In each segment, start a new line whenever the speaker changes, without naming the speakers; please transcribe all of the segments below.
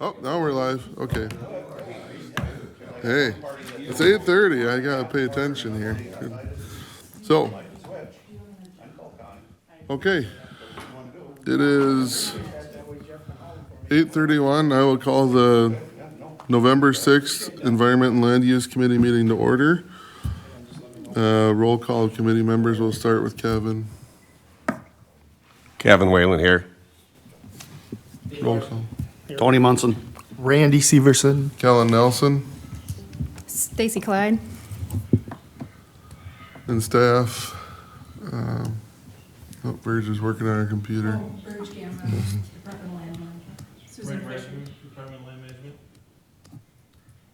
Oh, now we're live. Okay. Hey, it's 8:30. I gotta pay attention here. So, okay. It is 8:31. I will call the November 6th Environment and Land Use Committee meeting to order. Roll call of committee members. We'll start with Kevin.
Kevin Whalen here.
Roll call.
Tony Munson.
Randy Severson.
Kellen Nelson
Stacy Clyde.
and staff. Verge is working on her computer.
Verge Cameron, Department of Land Management. Susan Fisher.
Department of Land Management.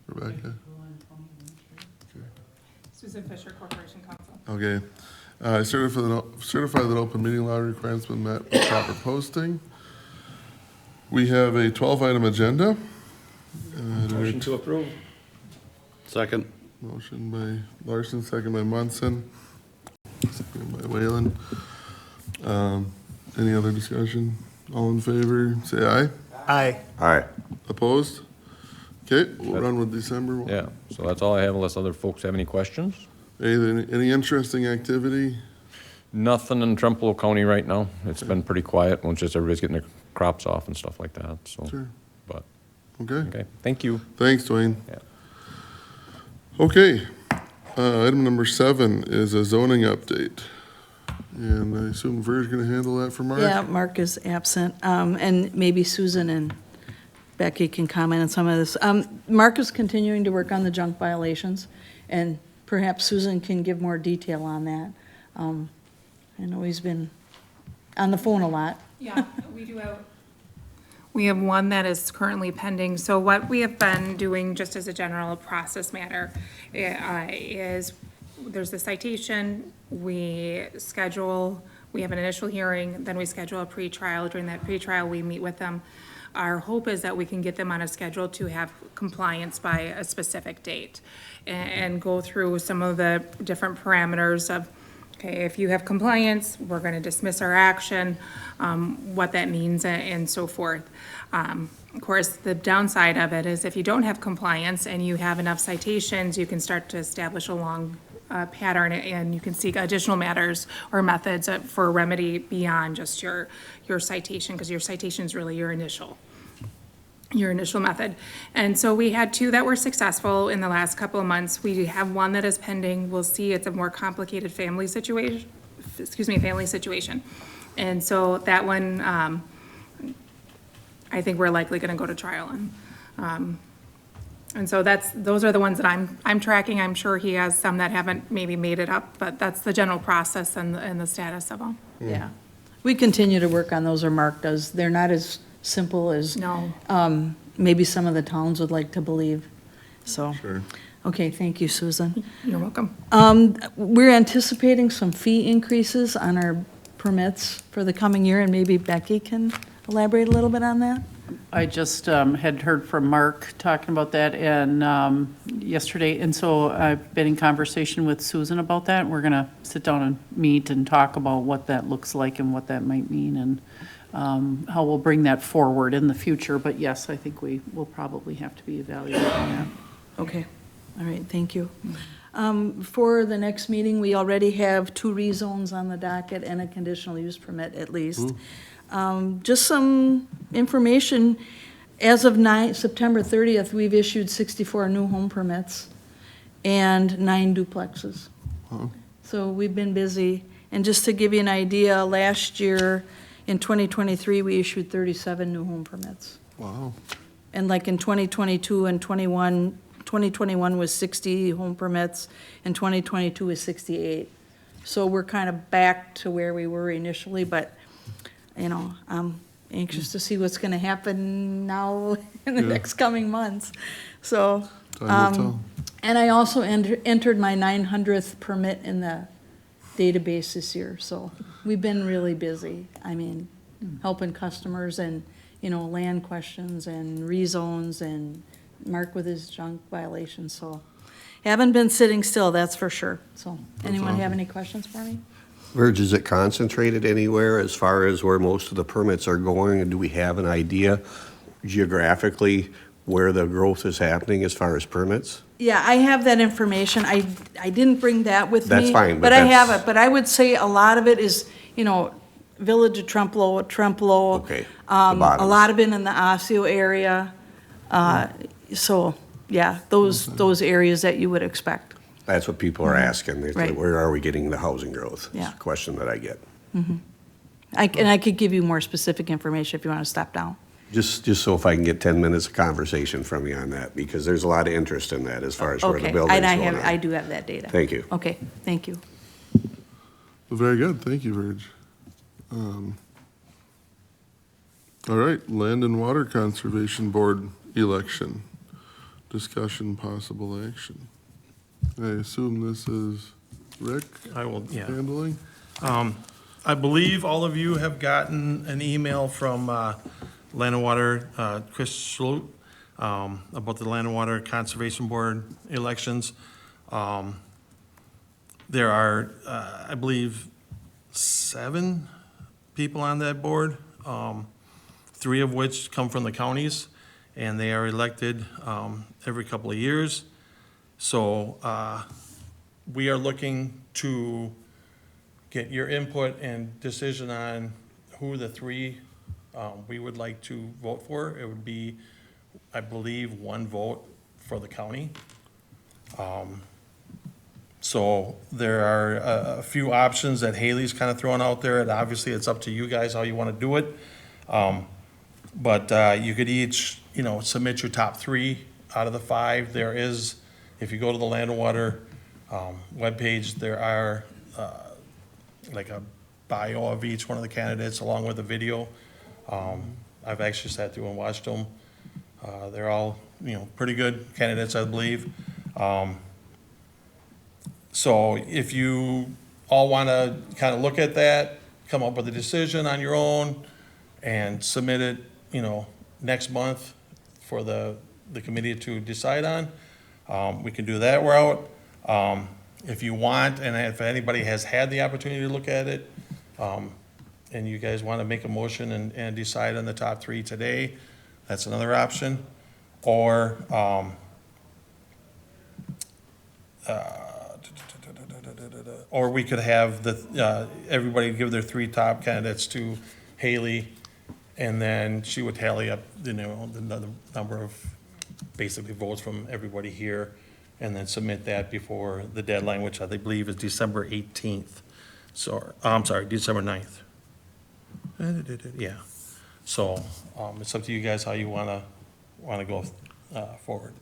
Rebecca.
Susan Fisher, Corporation Counsel.
Okay. Certify that open meeting law requirements been met with proper posting. We have a 12-item agenda.
Motion to approve. Second.
Motion by Larson, second by Munson, second by Whalen. Any other discussion? All in favor, say aye.
Aye.
All right.
Opposed? Okay, we'll run with December.
Yeah, so that's all I have unless other folks have any questions.
Any interesting activity?
Nothing in Trempealeau County right now. It's been pretty quiet. Once just everybody's getting their crops off and stuff like that, so.
Sure.
But,
Okay,
okay, thank you.
thanks, Dwayne.
Yeah.
Okay, item number 7 is a zoning update. And I assume Ver's gonna handle that for Mark?
Yeah, Mark is absent, and maybe Susan and Becky can comment on some of this. Mark is continuing to work on the junk violations, and perhaps Susan can give more detail on that. I know he's been on the phone a lot.
Yeah, we have one that is currently pending. So what we have been doing, just as a general process matter, is there's the citation, we have an initial hearing, then we schedule a pretrial. During that pretrial, we meet with them. Our hope is that we can get them on a schedule to have compliance by a specific date and go through some of the different parameters of, okay, if you have compliance, we're going to dismiss our action, what that means and so forth. Of course, the downside of it is if you don't have compliance and you have enough citations, you can start to establish a long pattern and you can seek additional matters or methods for remedy beyond just your citation, because your citation is really your initial method. And so we had 2 that were successful in the last couple of months. We have one that is pending. We'll see, it's a more complicated family situation. And so that one, I think we're likely gonna go to trial on. And so those are the ones that I'm tracking. I'm sure he has some that haven't maybe made it up, but that's the general process and the status of them.
Yeah. We continue to work on those, or Mark does. They're not as simple as
No.
maybe some of the towns would like to believe, so.
Sure.
Okay, thank you, Susan.
You're welcome.
We're anticipating some fee increases on our permits for the coming year, and maybe Becky can elaborate a little bit on that?
I just had heard from Mark talking about that and yesterday, and so I've been in conversation with Susan about that. We're gonna sit down and meet and talk about what that looks like and what that might mean and how we'll bring that forward in the future. But yes, I think we will probably have to be evaluating that.
Okay, all right, thank you. For the next meeting, we already have 2 rezones on the docket and a conditional use permit at least. Just some information, as of September 30th, we've issued 64 new home permits and 9 duplexes. So we've been busy. And just to give you an idea, last year, in 2023, we issued 37 new home permits.
Wow.
And like in 2022 and 2021 was 60 home permits, and 2022 was 68. So we're kind of back to where we were initially, but, you know, I'm anxious to see what's gonna happen now in the next coming months. So,
Time will tell.
and I also entered my 900th permit in the database this year, so we've been really busy. I mean, helping customers and, you know, land questions and rezones and Mark with his junk violations, so haven't been sitting still, that's for sure. So, anyone have any questions for me?
Verge, is it concentrated anywhere as far as where most of the permits are going? And do we have an idea
geographically where the growth is happening as far as permits?
Yeah, I have that information. I didn't bring that with me.
That's fine, but
But I have
that's-
it. But I would say a lot of it is, Village of Trempealeau.
Okay, the
A
bottoms.
lot of it in the Osseo area. So, yeah, those areas that you would expect.
That's what people are asking. They say,
Right.
where are we getting the housing growth?
Yeah.
It's a question that I get.
And I could give you more specific information if you want to step down.
Just so if I can get 10 minutes of conversation from you on that, because there's a lot of interest in that as far as where the
Okay,
building's
and
going on.
I do have that data.
Thank you.
Okay, thank you.
Very good, thank you, Virg. All right, Land and Water Conservation Board election. Discussion, possible action. I assume this is Rick
I will, yeah.
handling?
I believe all of you have gotten an email from Land and Water, Chris Schlut, about the Land and Water Conservation Board elections. There are, I believe, 7 people on that board, 3 of which come from the counties, and they are elected every couple of years. So we are looking to get your input and decision on who the 3 we would like to vote for. It would be, I believe, 1 vote for the county. So there are a few options that Haley's kind of throwing out there, and obviously it's up to you guys how you want to do it. But you could each, submit your top 3 out of the 5. There is, if you go to the Land and Water webpage, there are like a bio of each one of the candidates along with a video. I've actually sat through and watched them. They're all, pretty good candidates, I believe. So if you all want to kind of look at that, come up with a decision on your own and submit it, next month for the committee to decide on, we can do that route. If you want, and if anybody has had the opportunity to look at it, and you guys want to make a motion and decide on the top 3 today, that's another option. Or we could have everybody give their 3 top candidates to Haley, and then she would tally up, the number of basically votes from everybody here, and then submit that before the deadline, which I believe is December 18th. So, I'm sorry, December 9th. Yeah. So, it's up to you guys how you wanna go forward.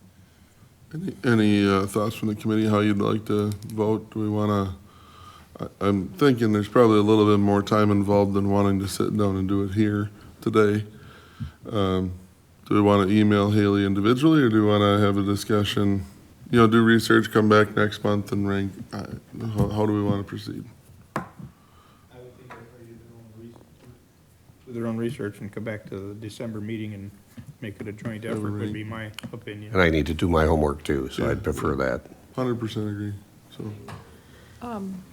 Any thoughts from the committee, how you'd like to vote? Do we want to, I'm thinking there's probably a little bit more time involved than wanting to sit down and do it here today. Do we want to email Haley individually, or do we want to have a discussion, do research, come back next month and rank? How do we want to proceed?
I would think everybody do their own research and come back to the December meeting and make it a joint effort, would be my opinion.
And I need to do my homework too, so I'd prefer that.
100% agree, so.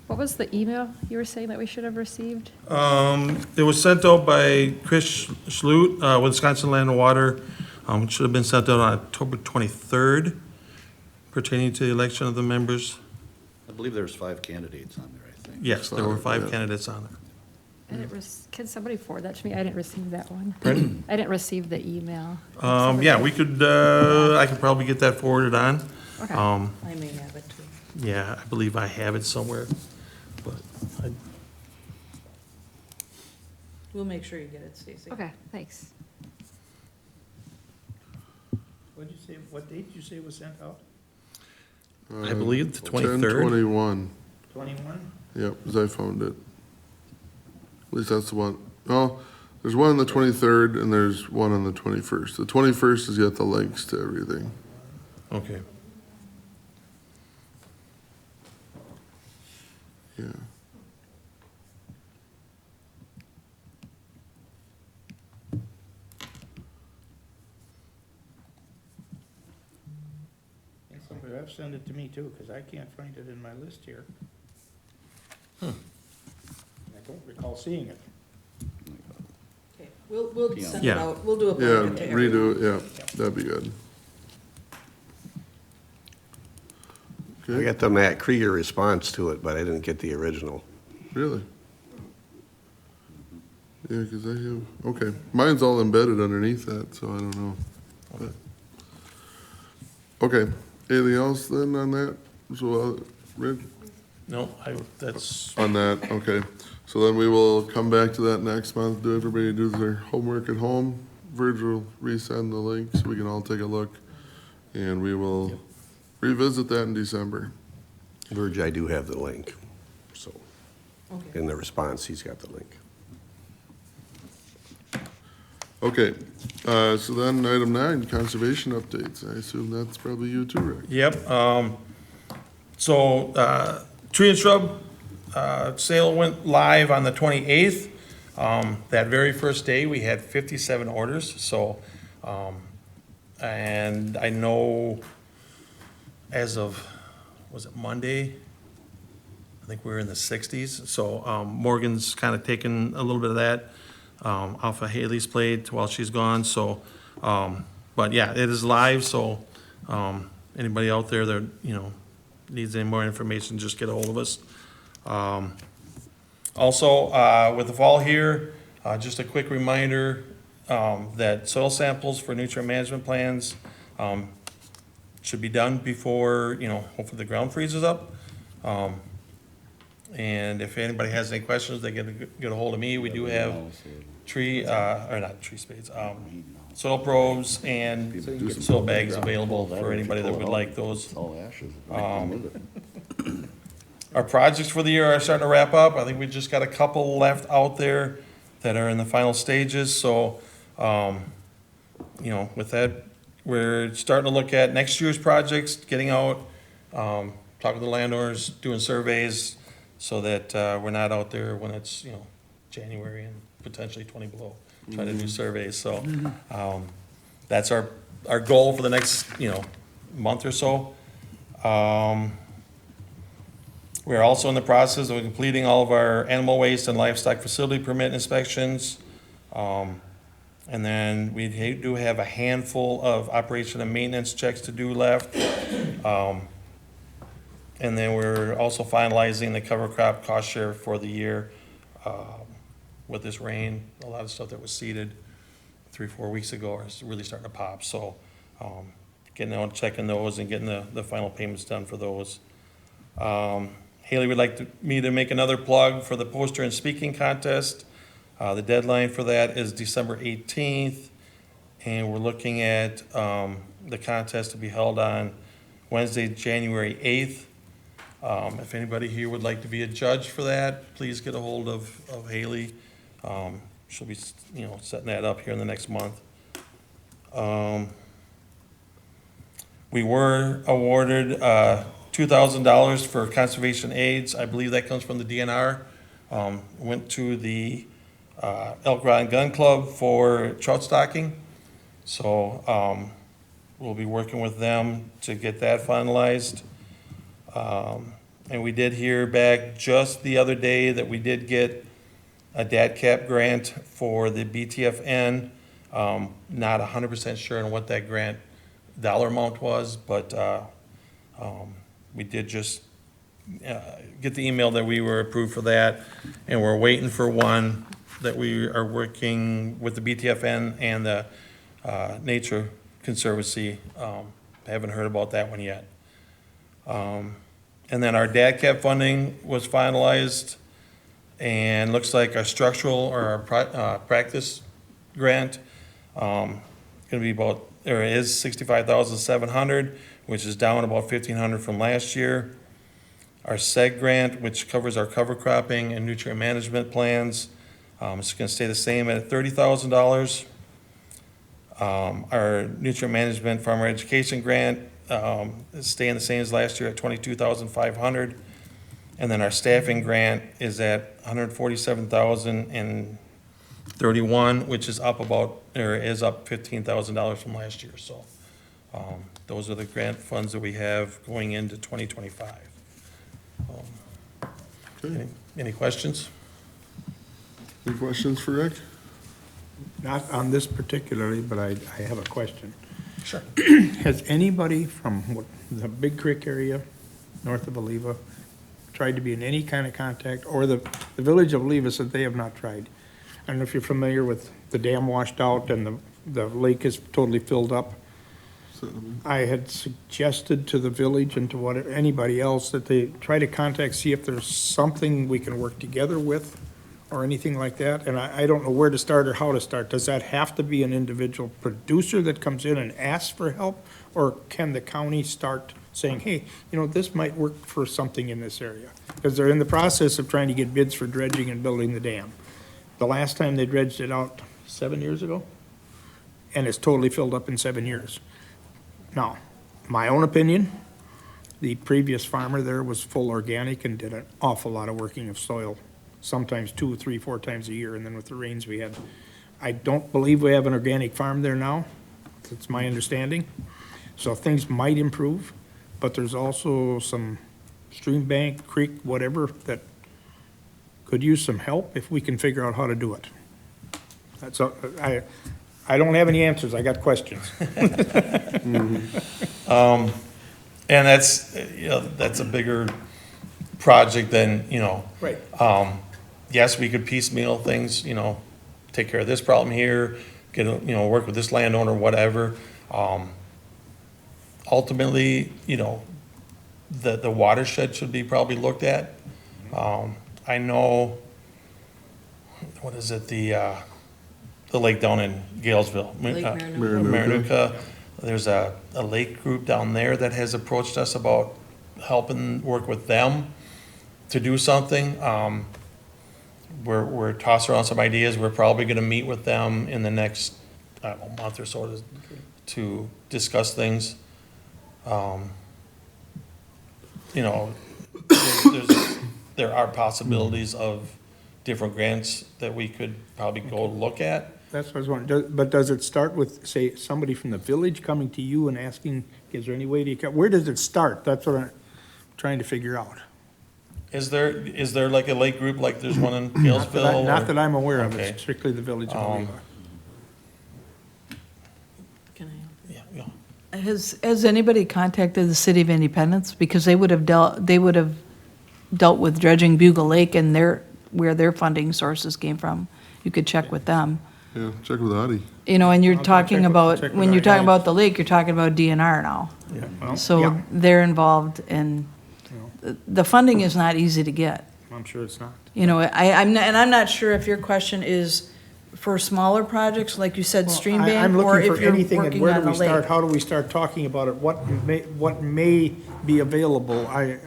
What was the email you were saying that we should have received?
It was sent out by Chris Schlut, Wisconsin Land and Water. It should have been sent out on October 23rd, pertaining to the election of the members.
I believe there's 5 candidates on there, I think.
Yes, there were 5
Yeah.
candidates on there.
Can somebody forward that to me? I didn't receive that one. I didn't receive the email.
Yeah, we could, I could probably get that forwarded on.
Okay.
I may have it too.
Yeah, I believe I have it somewhere, but
We'll make sure you get it, Stacy.
Okay, thanks.
What did you say, what date did you say was sent out?
I believe the 23rd.
10/21,
21?
yep, as I found it. At least that's the one. Oh, there's one on the 23rd and there's one on the 21st. The 21st has got the links to everything.
Okay.
Yeah.
And somebody else send it to me too, because I can't find it in my list here. I don't recall seeing it.
Okay, We'll send it
Yeah.
out, we'll do a
Yeah,
project to everyone.
redo it, yeah, that'd be good.
I
Okay,
got the Matt Krieger response to it, but I didn't get the original.
really? Yeah, because I have, okay, mine's all embedded underneath that, so I don't know. But- Okay, anything else then on that? So, Rick?
No, that's,
On that, okay. So then we will come back to that next month, do everybody do their homework at home. Virgil will resend the link so we can all take a look. And we will revisit that in December.
Verge, I do have the link, so,
Okay.
in the response, he's got the link.
Okay, so then item 9, conservation updates. I assume that's probably you too, Rick.
yep. So, tree and shrub, sale went live on the 28th. That very first day, we had 57 orders, so, and I know as of, was it Monday? I think we were in the 60s, so, Morgan's kind of taken a little bit of that, off of Haley's plate while she's gone, so, but yeah, it is live, so, anybody out there that, needs any more information, just get a hold of us. Also, with the fall here, just a quick reminder, that soil samples for nutrient management plans, should be done before, hopefully the ground freezes up. And if anybody has any questions, they get a hold of me. We do have soil probes and soil bags available for anybody that would like those. Our projects for the year are starting to wrap up. I think we just got a couple left out there that are in the final stages, so, with that, we're starting to look at next year's projects, getting out, talking to the landowners, doing surveys, so that, we're not out there when it's, January and potentially 20 below, trying to do surveys, so, that's our goal for the next, month or so. We are also in the process of completing all of our animal waste and livestock facility permit inspections. And then we do have a handful of operation and maintenance checks to do left. And then we're also finalizing the cover crop cost share for the year. With this rain, a lot of stuff that was seeded 3-4 weeks ago is really starting to pop. So getting out, checking those and getting the final payments done for those. Haley would like me to make another plug for the poster and speaking contest. The deadline for that is December 18th, and we're looking at the contest to be held on Wednesday, January 8th. If anybody here would like to be a judge for that, please get a hold of Haley. She'll be, setting that up here in the next month. We were awarded $2,000 for conservation aids. I believe that comes from the DNR. Went to the Elk Rod and Gun Club for trout stocking. So we'll be working with them to get that finalized. And we did hear back just the other day that we did get a DADCAP grant for the BTFN. Not 100% sure on what that grant dollar amount was, but we did just get the email that we were approved for that, and we're waiting for one that we are working with the BTFN and the Nature Conservancy. Haven't heard about that one yet. And then our DADCAP funding was finalized, and looks like our structural or our practice grant gonna be about, or is 65,700, which is down about 1,500 from last year. Our SEG grant, which covers our cover cropping and nutrient management plans, is gonna stay the same at $30,000. Our nutrient management farmer education grant is staying the same as last year at $22,500. And then our staffing grant is at $147,031, which is up about, or is up $15,000 from last year. So those are the grant funds that we have going into 2025.
Okay.
Any questions?
Any questions for Rick?
Not on this particularly, but I have a question.
Sure.
Has anybody from the Big Creek area, north of Oliva, tried to be in any kind of contact, or the village of Oliva said they have not tried? I don't know if you're familiar with the dam washed out and the lake is totally filled up. I had suggested to the village and to anybody else that they try to contact, see if there's something we can work together with or anything like that. And I don't know where to start or how to start. Does that have to be an individual producer that comes in and asks for help? Or can the county start saying, hey, this might work for something in this area? Because they're in the process of trying to get bids for dredging and building the dam. The last time they dredged it out, 7 years ago? And it's totally filled up in 7 years. Now, my own opinion, the previous farmer there was full organic and did an awful lot of working of soil, sometimes 2, 3, 4 times a year, and then with the rains we had. I don't believe we have an organic farm there now. That's my understanding. So things might improve, but there's also some stream bank, creek, whatever, that could use some help if we can figure out how to do it. That's, I don't have any answers, I got questions.
And that's, that's a bigger project than,
Right.
Yes, we could piecemeal things, take care of this problem here, work with this landowner, whatever. Ultimately, the watershed should be probably looked at. I know, what is it, the lake down in Galesville.
Marinuka.
Marinuka. There's a lake group down there that has approached us about helping work with them to do something. We're tossing around some ideas. We're probably gonna meet with them in the next, month or so to discuss things. There are possibilities of different grants that we could probably go look at.
That's what I was wondering, but does it start with, say, somebody from the village coming to you and asking, is there any way to, where does it start? That's what I'm trying to figure out.
Is there like a lake group, like there's one in Galesville?
Not that I'm aware of,
Okay.
it's strictly the village of Oliva.
Can I?
Yeah.
Has anybody contacted the City of Independence? Because they would have dealt with dredging Bugle Lake and where their funding sources came from. You could check with them.
Yeah, check with Audie.
And you're
I'll
talking
check
about,
with
when you're
Audie.
talking about the lake, you're talking about DNR now.
Yeah, well,
So
yeah,
they're involved in, the funding is not easy to get.
I'm sure it's not.
I'm not sure if your question is for smaller projects, like you said, stream
Well,
bank,
I'm
or
looking
if
for
you're
anything, and
working
where do
on the
we start,
lake.
how do we start talking about it, what may be available,
I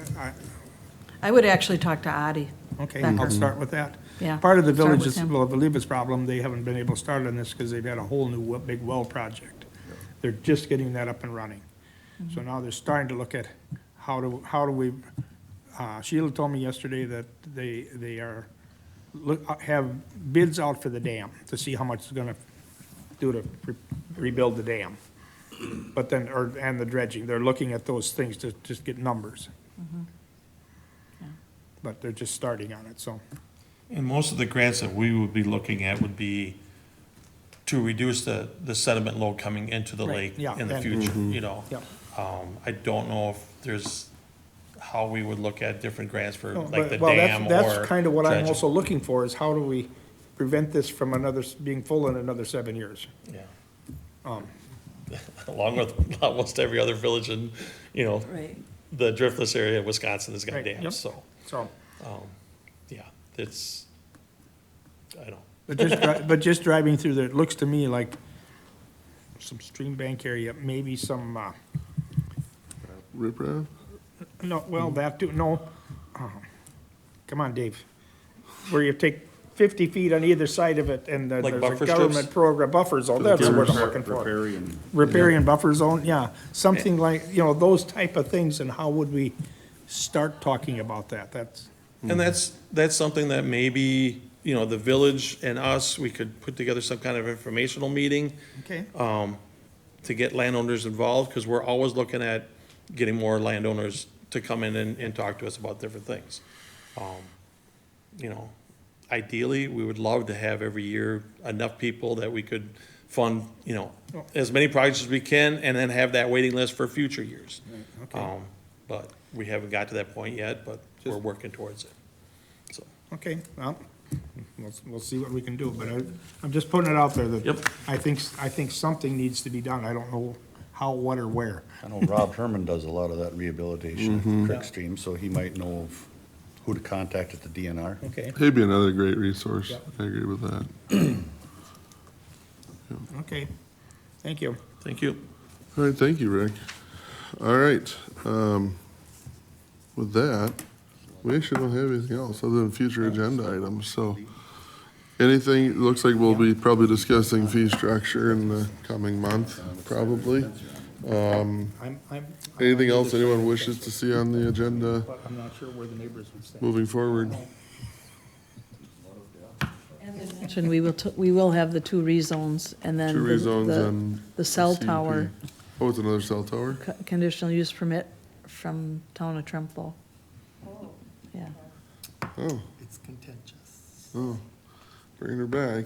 would actually talk to Adi.
okay,
Becker.
I'll start with that.
Yeah.
Part of the
Start with
village's,
him.
well, the Oliva's problem, they haven't been able to start on this because they've had a whole new big well project. They're just getting that up and running. So now they're starting to look at how do we, Sheila told me yesterday that they are, have bids out for the dam to see how much it's gonna do to rebuild the dam. But then, and the dredging, they're looking at those things to just get numbers. But they're just starting on it, so.
And most of the grants that we would be looking at would be to reduce the sediment load coming into the
Right,
lake
yeah,
in the
and-
future,
Yep.
I don't know if there's, how we would look at different grants for
No,
like the
well,
dam or.
that's kind of what I'm
dredging.
also looking for, is how do we prevent this from being full in another 7 years?
Yeah.
Um,
Along with almost every other village in,
Right.
the driftless area of Wisconsin has got
Right, yep.
dams, so,
So,
yeah, it's, I don't.
but just driving through there, it looks to me like some stream bank area, maybe some,
Riprap?
no, well, that too, no. Come on, Dave. Where you take 50 feet on either side of it, and
Like
there's a
buffer
government
strips?
program, buffer zone, that's the word I'm looking for. Riparian buffer zone, yeah, something like, those type of things, and how would we start talking about that? That's,
And that's something that maybe, the village and us, we could put together some kind of informational meeting
okay,
to get landowners involved, because we're always looking at getting more landowners to come in and talk to us about different things. ideally, we would love to have every year enough people that we could fund, as many projects as we can, and then have that waiting list for future years.
Okay.
But we haven't got to that point yet, but we're working towards it. So,
Okay, well, we'll see what we can do, but I'm just putting it out there that
Yep.
I think something needs to be done. I don't know how, what, or where.
I know Rob Herman does a lot of that rehabilitation at the creek stream, so he might know of who to contact at the DNR.
Okay,
He'd be another great resource.
Yep.
I agree with that.
okay. Thank you.
thank you.
All right, thank you, Rick. All right, with that, we actually don't have anything else other than future agenda items, so anything, it looks like we'll be probably discussing fee structure in the coming month, probably. Anything else anyone wishes to see on the agenda
But I'm not sure where the neighbors would stand.
moving forward?
Mentioned we will have the two rezones, and then
Two rezones and
the cell
CUP.
tower,
Oh, it's another cell tower?
conditional use permit from town of Trempealeau. Yeah.
Oh,
It's contentious.
oh, bringing her back.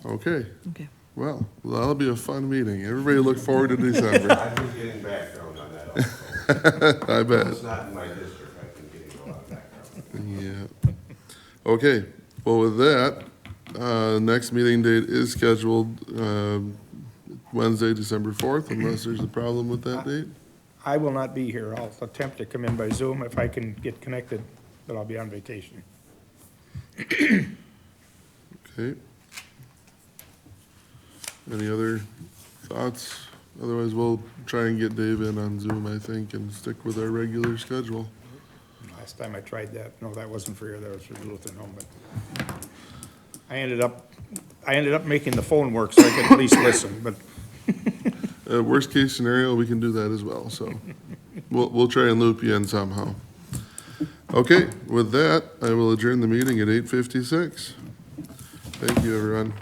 Okay,
Okay.
well, that'll be a fun meeting. Everybody look forward to December.
I've been getting background on that also.
I bet.
It's not in my district, I've been getting a lot of background.
Yeah. Okay, well, with that, next meeting date is scheduled Wednesday, December 4th, unless there's a problem with that date.
I will not be here. I'll attempt to come in by Zoom if I can get connected, but I'll be on vacation.
Okay. Any other thoughts? Otherwise, we'll try and get Dave in on Zoom, I think, and stick with our regular schedule.
Last time I tried that, no, that wasn't for you, that was for the Lutheran home, but I ended up making the phone work so I could at least listen, but
Worst case scenario, we can do that as well, so we'll try and loop you in somehow. Okay, with that, I will adjourn the meeting at 8:56. Thank you, everyone.